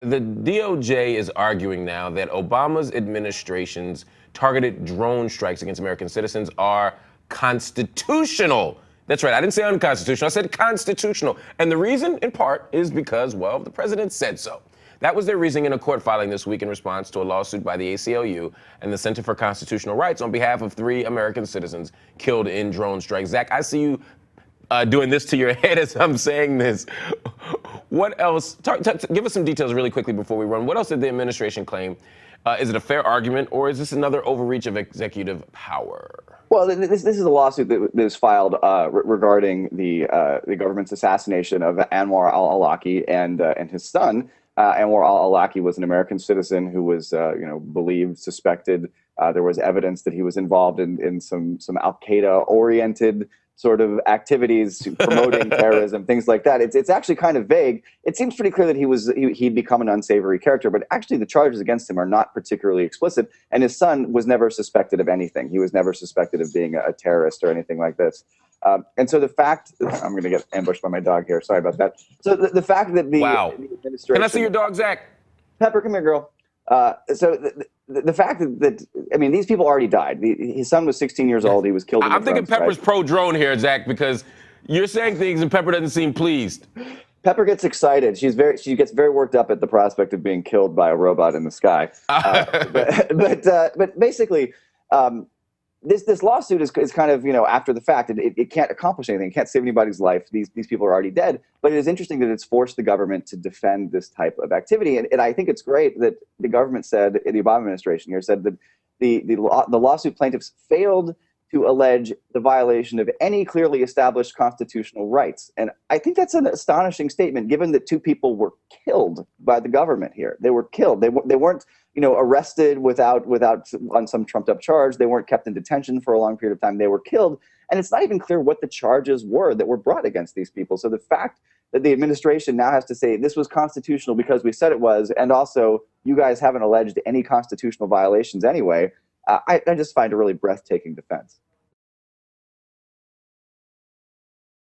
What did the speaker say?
The DOJ is arguing now that Obama's administration's targeted drone strikes against American citizens are constitutional. That's right, I didn't say unconstitutional, I said constitutional. And the reason, in part, is because, well, the president said so. That was their reasoning in a court filing this week in response to a lawsuit by the ACLU and the Center for Constitutional Rights on behalf of 3 American citizens killed in drone strikes. Zach, I see you doing this to your head as I'm saying this. What else? Give us some details really quickly before we run. What else did the administration claim? Is it a fair argument, or is this another overreach of executive power? Well, this is a lawsuit that was filed regarding the government's assassination of Anwar al-Awlaki and his son. Anwar al-Awlaki was an American citizen who was, believed, suspected. There was evidence that he was involved in some al-Qaeda oriented sort of activities promoting terrorism, things like that. It's actually kind of vague. It seems pretty clear that he'd become an unsavory character, but actually the charges against him are not particularly explicit. And his son was never suspected of anything. He was never suspected of being a terrorist or anything like this. And so the fact, I'm going to get ambushed by my dog here. Sorry about that. So the fact that the administration. Can I see your dog, Zach? Pepper, come here, girl. The fact that I mean, these people already died. His son was 16 years old. He was killed. I'm thinking Pepper's pro-drone here, Zach, because you're saying things and Pepper doesn't seem pleased. Pepper gets excited. She gets very worked up at the prospect of being killed by a robot in the sky. But basically, this lawsuit is kind of, after the fact. It can't accomplish anything. It can't save anybody's life. These people are already dead. But it is interesting that it's forced the government to defend this type of activity. And I think it's great that the government said, the Obama administration here said that the lawsuit plaintiffs failed to allege the violation of any clearly established constitutional rights. And I think that's an astonishing statement, given that 2 people were killed by the government here. They were killed. They weren't, arrested without on some trumped up charge. They weren't kept in detention for a long period of time. They were killed. And it's not even clear what the charges were that were brought against these people. So the fact that the administration now has to say this was constitutional because we said it was, and also you guys haven't alleged any constitutional violations anyway, I just find a really breathtaking defense.